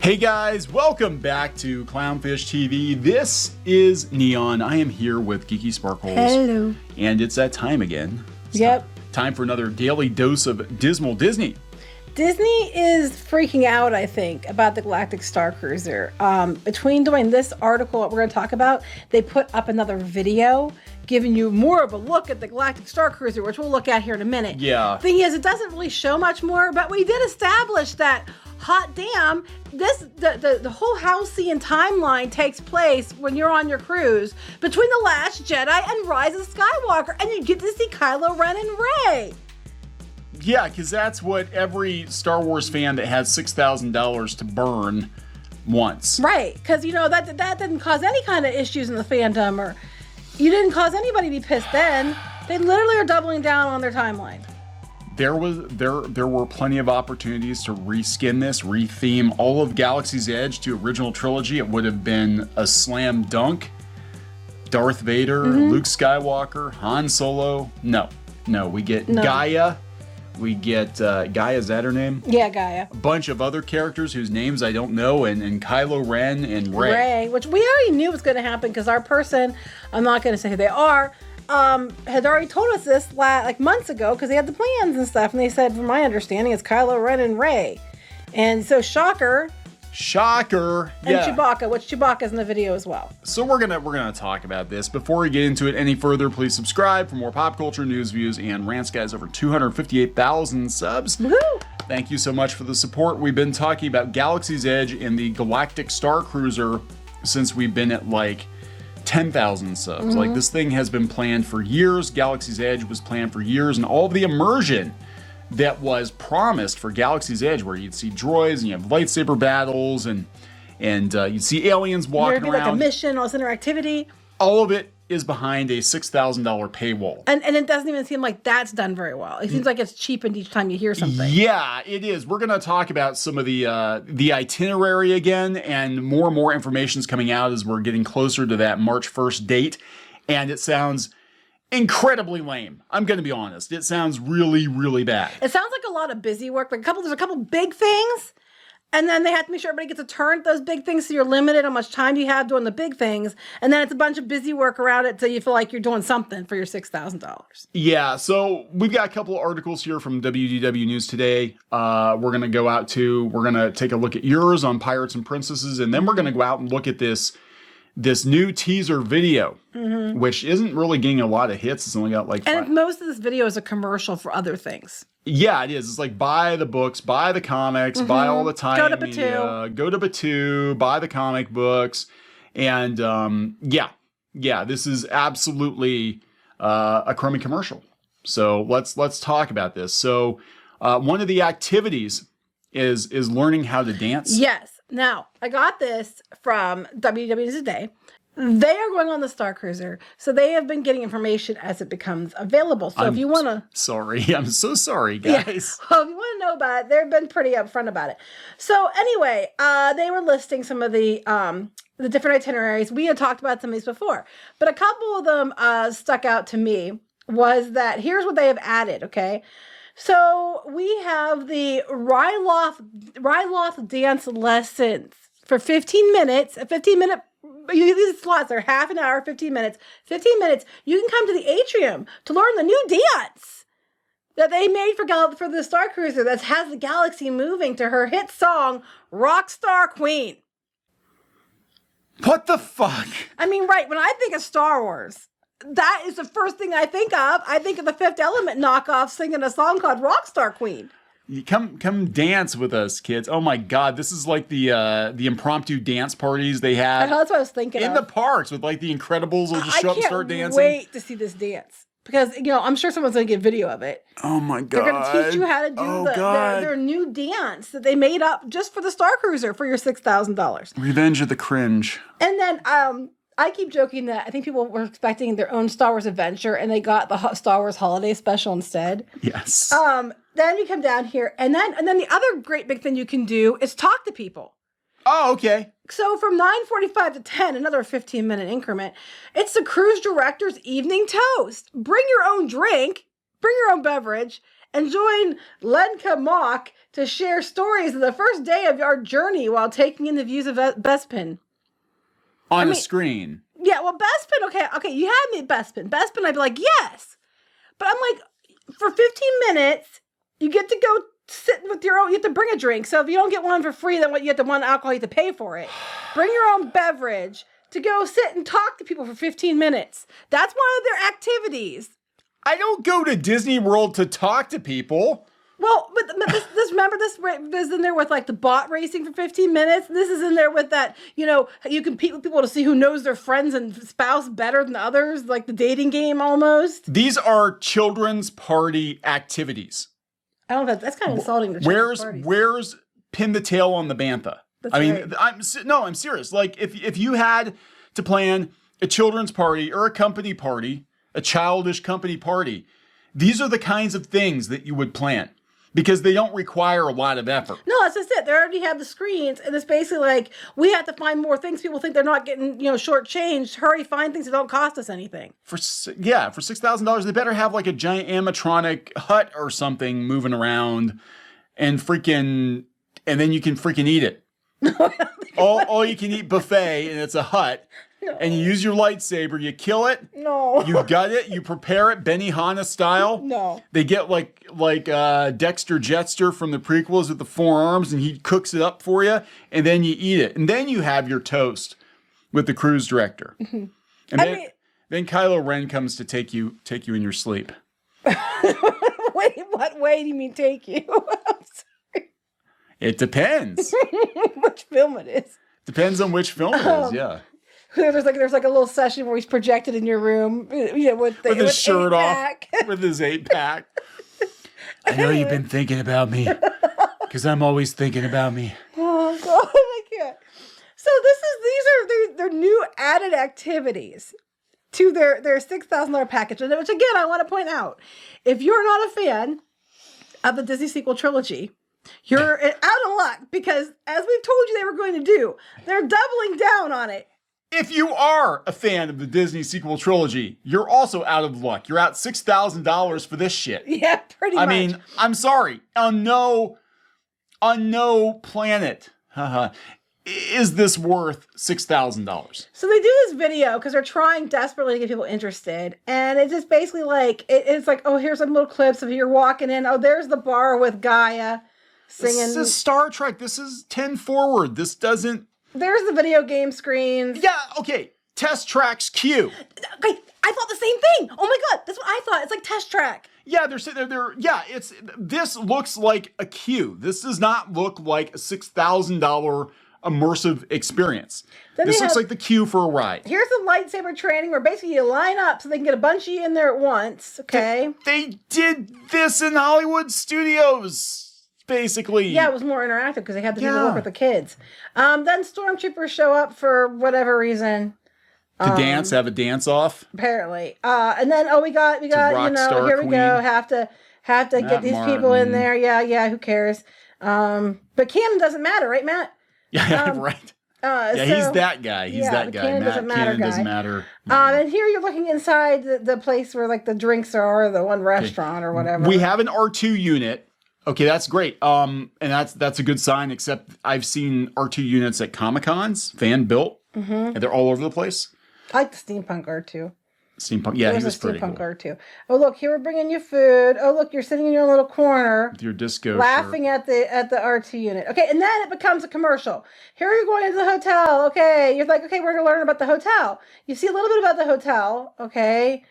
Hey guys, welcome back to Clownfish TV. This is Neon. I am here with Geeky Sparkles. Hello. And it's that time again. Yep. Time for another daily dose of dismal Disney. Disney is freaking out, I think, about the Galactic Starcruiser. Between doing this article, what we're going to talk about, they put up another video giving you more of a look at the Galactic Starcruiser, which we'll look at here in a minute. Yeah. Thing is, it doesn't really show much more, but we did establish that, hot damn, the whole Halcyon timeline takes place when you're on your cruise between The Last Jedi and Rise of Skywalker, and you get to see Kylo Ren and Rey. Yeah, because that's what every Star Wars fan that has $6,000 to burn wants. Right, because, you know, that didn't cause any kind of issues in the fandom, or you didn't cause anybody to be pissed then. They literally are doubling down on their timeline. There were plenty of opportunities to reskin this, retheme all of Galaxy's Edge to original trilogy. It would have been a slam dunk. Darth Vader, Luke Skywalker, Han Solo. No, we get Gaia. We get Gaia, is that her name? Yeah, Gaia. A bunch of other characters whose names I don't know, and Kylo Ren and Rey. Which we already knew was going to happen because our person, I'm not going to say who they are, had already told us this like months ago because they had the plans and stuff, and they said, from my understanding, it's Kylo Ren and Rey. And so Shocker. And Chewbacca, which Chewbacca's in the video as well. So we're gonna talk about this. Before we get into it any further, please subscribe for more pop culture news, views, and rants. Guys, over 258,000 subs. Woohoo! Thank you so much for the support. We've been talking about Galaxy's Edge and the Galactic Starcruiser since we've been at like 10,000 subs. Like, this thing has been planned for years. Galaxy's Edge was planned for years, and all of the immersion that was promised for Galaxy's Edge, where you'd see droids and you have lightsaber battles and you'd see aliens walking There'd be around. like a mission, all this interactivity. All of it is behind a $6,000 paywall. And it doesn't even seem like that's done very well. It seems like it's cheapened each time you hear something. Yeah, it is. We're going to talk about some of the itinerary again, and more information's coming out as we're getting closer to that March 1st date. And it sounds incredibly lame. I'm going to be honest. It sounds really, really bad. It sounds like a lot of busy work. Like there's a couple big things, and then they have to make sure everybody gets a turn at those big things, so you're limited how much time you have doing the big things. And then it's a bunch of busy work around it, so you feel like you're doing something for your $6,000. Yeah, so we've got a couple of articles here from WDW News Today. We're going to go out to, we're going to take a look at yours on Pirates and Princesses, and then we're going to go out and look at this new teaser video, which isn't really getting a lot of hits. It's only got like And most of this video is a commercial for other things. Yeah, it is. It's like, buy the books, buy the comics, buy all the time Go to media, go to Batu, buy the comic books. And this is absolutely a crummy commercial. So let's talk about this. So one of the activities is learning how to dance. Yes. Now, I got this from WW Today. They are going on the Starcruiser, so they have been getting information as it becomes available. So if you want to... Sorry. I'm so sorry, guys. Yeah. Well, if you want to know about it, they've been pretty upfront about it. So anyway, they were listing some of the different itineraries. We had talked about some of these before, but a couple of them stuck out to me. Was that here's what they have added, okay? So we have the Ryloth dance lessons for 15 minutes. A 15-minute, these slots are half an hour, 15 minutes. 15 minutes, you can come to the atrium to learn the new dance that they made for the Starcruiser that has the galaxy moving to her hit song, Rockstar Queen. What the fuck? I mean, right, when I think of Star Wars, that is the first thing I think of. I think of the Fifth Element knockoff singing a song called Rockstar Queen. You come dance with us, kids. Oh my God, this is like the impromptu dance parties they had. That's what I was thinking in the parks with like the Incredibles will just show up and start dancing. I can't wait to see this dance because I'm sure someone's gonna get video of it. Oh my God! They're gonna teach you how to do their new dance that they made up just for the Starcruiser for your $6,000. Revenge of the Cringe. And then I keep joking that I think people were expecting their own Star Wars adventure and they got the Star Wars holiday special instead. Yes. Then you come down here and then the other great big thing you can do is talk to people. Oh, okay. So from 9:45 to 10, another 15-minute increment, it's the cruise director's evening toast. Bring your own drink, bring your own beverage, and join Lenka Mock to share stories of the first day of our journey while taking in the views of Bespin. On a screen. Yeah, well, Bespin, okay, you had me at Bespin. Bespin, I'd be like, yes. But I'm like, for 15 minutes, you get to go sit with your own, you have to bring a drink. So if you don't get one for free, then what you have to want alcohol, you have to pay for it. Bring your own beverage to go sit and talk to people for 15 minutes. That's one of their activities. I don't go to Disney World to talk to people. Well, but this remember this is in there with like the bot racing for 15 minutes. This is in there with that, you know, you compete with people to see who knows their friends and spouse better than others, like the dating game almost. These are children's party activities. I don't know. That's kind of insulting to children's parties. Where's pin the tail on the bantha? That's I mean, right. I'm serious. Like if you had to plan a children's party or a company party, a childish company party, these are the kinds of things that you would plan. Because they don't require a lot of effort. No, that's just it. They already have the screens, and it's basically like, we have to find more things. People think they're not getting, shortchanged. Hurry, find things that don't cost us anything. For $6,000, they better have like a giant animatronic hut or something moving around, and then you can freaking eat it. all you can eat buffet, and it's a hut. No. And you use your lightsaber, you kill it. No. You gut it, you prepare it Benihana style. No. They get like Dexter Jetster from the prequels with the forearms, and he cooks it up for you, and then you eat it. And then you have your toast with the cruise director. Mm-hmm. And then Kylo Ren comes to take you in your sleep. Wait, what way do you mean take you? I'm sorry. It depends. Which film it is. Depends on which film it is, yeah. There's like a little session where he's projected in your room, with his shirt off, with his 8-pack. I know you've been thinking about me, because I'm always thinking about me. Oh God, I can't. So these are their new added activities to their $6,000 package, which again I want to point out, if you're not a fan of the Disney sequel trilogy, you're out of luck, because as we've told you they were going to do, they're doubling down on it. If you are a fan of the Disney sequel trilogy, you're also out of luck. You're out $6,000 for this shit. Yeah, pretty much. I mean, I'm sorry. On no planet is this worth $6,000. So they do this video because they're trying desperately to get people interested. And it's just basically like, it's like, oh, here's some little clips of you're walking in. Oh, there's the bar with Gaia singing. This is Star Trek. This is 10 forward. This doesn't... There's the video game screens. Yeah, okay. Test Track's Q. Okay, I thought the same thing. Oh my God, that's what I thought. It's like Test Track. Yeah, they're sitting there. This looks like a Q. This does not look like a $6,000 immersive experience. This looks like the Q for a ride. Here's the lightsaber training where basically you line up so they can get a bunch of you in there at once. Okay. They did this in Hollywood studios. Basically. Yeah, it was more interactive because they had to do the work with the kids. Then stormtroopers show up for whatever reason. To dance, have a dance off. Apparently. And then we got Rockstar here we Queen. go. Have to get these people in there. Yeah, who cares? But canon doesn't matter, right, Matt? Yeah, right. He's that guy. He's that guy. Canon doesn't matter. And here you're looking inside the place where like the drinks are, the one restaurant or whatever. We have an R2 unit. Okay, that's great. And that's a good sign, except I've seen R2 units at Comic-Cons, fan built, and they're all over the place. I like the steampunk R2. Steampunk, yeah, he was pretty cool. Steampunk R2. Oh, look, here we're bringing you food. Oh, look, you're sitting in your little corner. With your disco laughing shirt. at the R2 unit. Okay, and then it becomes a commercial. Here you're going into the hotel. Okay, you're like, okay, we're going to learn about the hotel. You see a little bit about the hotel. Okay,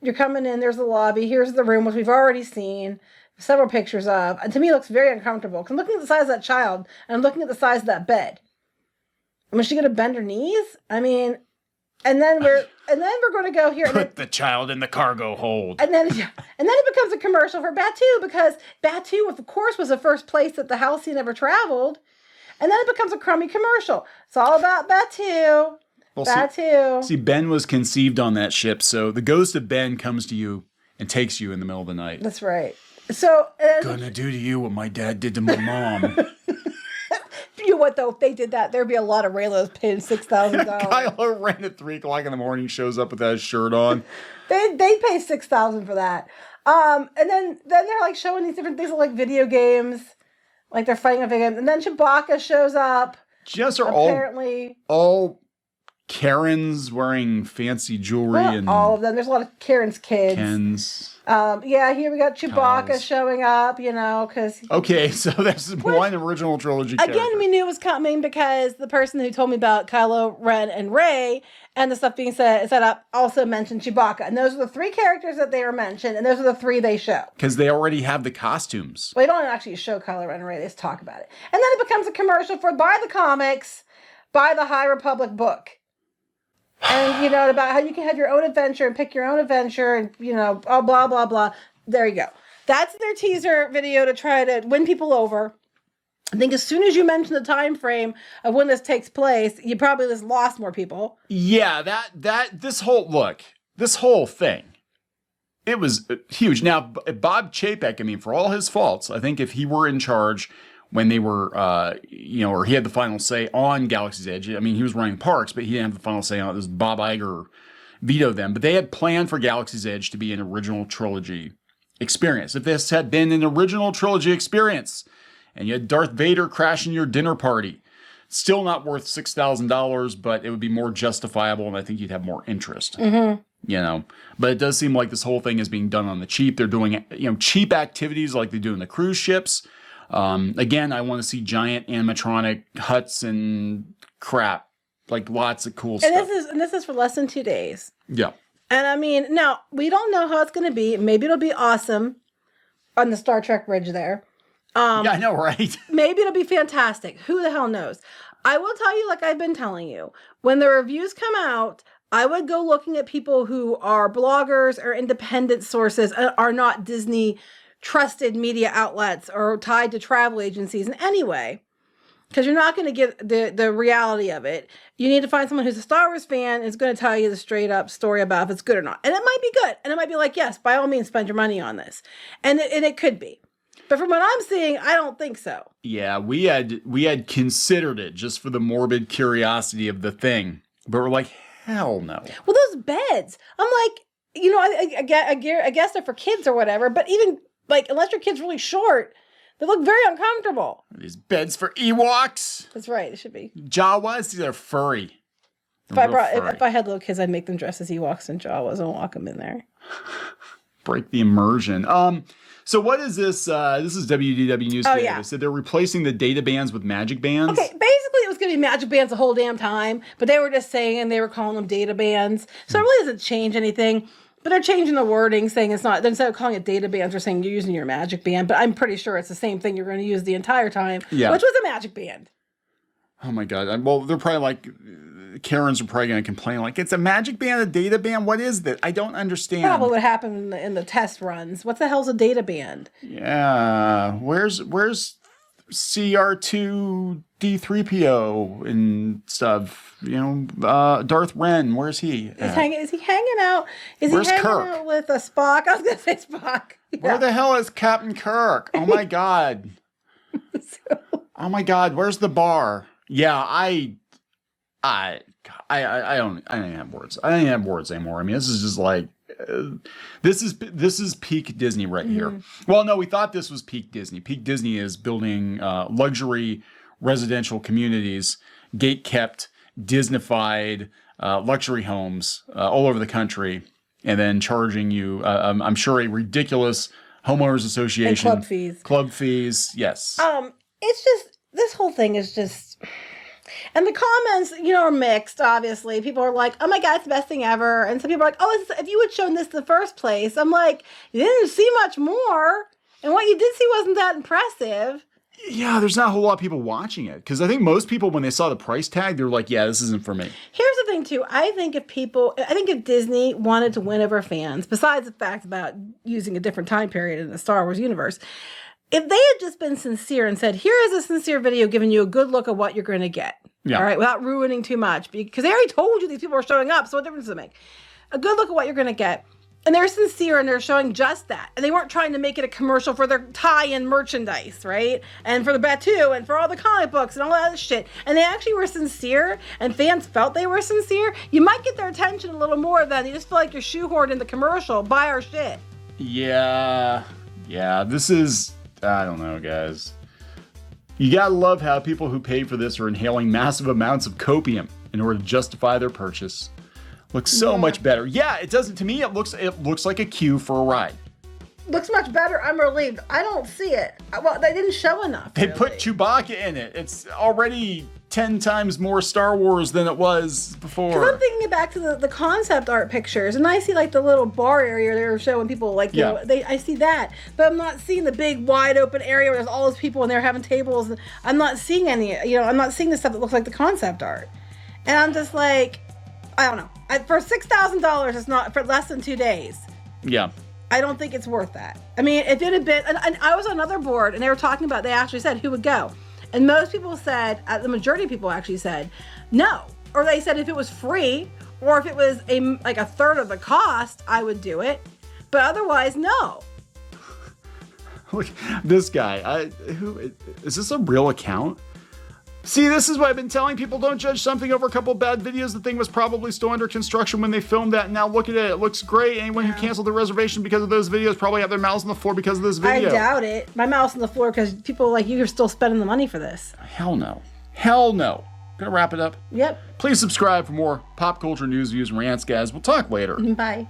you're coming in. There's the lobby. Here's the room, which we've already seen several pictures of. And to me, it looks very uncomfortable. Because I'm looking at the size of that child, and I'm looking at the size of that bed. I mean, is she going to bend her knees? I mean, and then we're going to go here. Put the child in the cargo hold. And then it becomes a commercial for Batuu, because Batuu, of course, was the first place that the Halcyon ever traveled. And then it becomes a crummy commercial. It's all about Batuu. Well, Batuu. See, Ben was conceived on that ship, so the ghost of Ben comes to you and takes you in the middle of the night. That's right. So gonna do to you what my dad did to my mom. You know what though? If they did that, there'd be a lot of Raylos paying $6,000. Kylo Ren at 3:00 in the morning shows up with that shirt on. They pay $6,000 for that. And then they're like showing these different things like video games, like they're fighting a video game. And then Chewbacca shows up. Just are apparently all Karens wearing fancy jewelry and all of them. There's a lot of Karen's kids. Kens. Yeah, here we got Chewbacca Kyles. showing up, you know, because... Okay, so that's one original trilogy character. Again, we knew it was coming because the person who told me about Kylo Ren and Rey and the stuff being set up also mentioned Chewbacca. And those are the 3 characters that they were mentioned, and those are the 3 they show. Because they already have the costumes. Well, they don't actually show Kylo Ren and Rey, they just talk about it. And then it becomes a commercial for buy the comics, buy the High Republic book. And, you know, about how you can have your own adventure and pick your own adventure and, you know, blah, blah, blah. There you go. That's their teaser video to try to win people over. I think as soon as you mention the time frame of when this takes place, you probably just lost more people. Yeah, this whole thing, it was huge. Now, Bob Chapek, I mean, for all his faults, I think if he were in charge when they were, or he had the final say on Galaxy's Edge. I mean, he was running parks, but he didn't have the final say on it. This Bob Iger vetoed them. But they had planned for Galaxy's Edge to be an original trilogy experience. If this had been an original trilogy experience and you had Darth Vader crashing your dinner party, still not worth $6,000, but it would be more justifiable, and I think you'd have more interest. Mm-hmm. You know, but it does seem like this whole thing is being done on the cheap. They're doing, cheap activities like they do in the cruise ships. Again, I want to see giant animatronic huts and crap, like lots of cool stuff. And this is for less than 2 days. Yeah. And I mean, now we don't know how it's going to be. Maybe it'll be awesome on the Star Trek bridge there. Yeah, I know, right? Maybe it'll be fantastic. Who the hell knows? I will tell you, like I've been telling you, when the reviews come out, I would go looking at people who are bloggers or independent sources and are not Disney trusted media outlets or tied to travel agencies in any way, because you're not going to get the reality of it. You need to find someone who's a Star Wars fan and is going to tell you the straight up story about if it's good or not. And it might be good. And it might be like, yes, by all means, spend your money on this. And it could be. But from what I'm seeing, I don't think so. Yeah, we had considered it just for the morbid curiosity of the thing. But we're like, hell no. Well, those beds, I'm like, I guess they're for kids or whatever, but even like, unless your kid's really short, they look very uncomfortable. These beds for Ewoks. That's right. It should be. Jawas, these are furry. If I had little kids, I'd make them dress as Ewoks and Jawas and walk them in there. Break the immersion. So what is this? This is WDW News today. Yeah. They said they're replacing the data bands with magic bands. Okay, basically it was going to be magic bands the whole damn time, but they were just saying, and they were calling them data bands. So it really doesn't change anything. But they're changing the wording, saying it's not, instead of calling it data bands, they're saying you're using your magic band. But I'm pretty sure it's the same thing you're going to use the entire time, which was a magic band. Oh my God. Well, they're probably like, Karens are probably going to complain, like, it's a magic band, a data band? What is that? I don't understand. Probably what happened in the test runs. What the hell's a data band? Yeah. Where's CR2 D3PO and stuff? Darth Ren, where's he? Is he hanging out? Where's Kirk? Out with a Spock? I was going to say Spock. Yeah. Where the hell is Captain Kirk? Oh my God. Oh my God, where's the bar? Yeah, I don't have words. I don't have words anymore. I mean, this is just like, this is peak Disney right here. Well, no, we thought this was peak Disney. Peak Disney is building luxury residential communities, gate-kept, Disneyfied luxury homes all over the country, and then charging you, I'm sure, a ridiculous homeowners association. And Club fees, yes. It's just, this whole thing is just... And the comments, are mixed, obviously. People are like, oh my God, it's the best thing ever. And some people are like, if you had shown this in the first place. I'm like, you didn't see much more. And what you did see wasn't that impressive. Yeah, there's not a whole lot of people watching it. Because I think most people, when they saw the price tag, they were like, yeah, this isn't for me. Here's the thing, too. I think if Disney wanted to win over fans, besides the fact about using a different time period in the Star Wars universe, if they had just been sincere and said, here is a sincere video giving you a good look at what you're going to get. Yeah. All right, without ruining too much. Because they already told you these people are showing up, so what difference does it make? A good look at what you're going to get. And they're sincere and they're showing just that. And they weren't trying to make it a commercial for their tie-in merchandise, right? And for the Batu and for all the comic books and all that other shit. And they actually were sincere and fans felt they were sincere. You might get their attention a little more than you just feel like you're shoehorned in the commercial. Buy our shit. Yeah. This is, I don't know, guys. You gotta love how people who pay for this are inhaling massive amounts of copium in order to justify their purchase. Looks so much better. Yeah, it doesn't. To me, it looks like a queue for a ride. Looks much better. I'm relieved. I don't see it. Well, they didn't show enough. They put Chewbacca in it. It's already 10 times more Star Wars than it was before. Because I'm thinking back to the concept art pictures, and I see like the little bar area they were showing people like, you know, I see that, but I'm not seeing the big wide open area where there's all those people and they're having tables. And I'm not seeing any, you know, I'm not seeing the stuff that looks like the concept art, and I'm just like, I don't know. For $6,000, it's not for less than 2 days. Yeah. I don't think it's worth that. I mean, if it had been, and I was on another board, and they were talking about, they actually said who would go. And most people said, the majority of people actually said, no. Or they said if it was free, or if it was like a third of the cost, I would do it. But otherwise, no. Look, this guy, who is this a real account? See, this is what I've been telling people. Don't judge something over a couple bad videos. The thing was probably still under construction when they filmed that. And now look at it. It looks great. Anyone who canceled the reservation because of those videos probably have their mouths on the floor because of this video. I doubt it. My mouth's on the floor because people like you are still spending the money for this. Hell no. Hell no. Gonna wrap it up. Yep. Please subscribe for more pop culture news, views, and rants, guys. We'll talk later. Bye.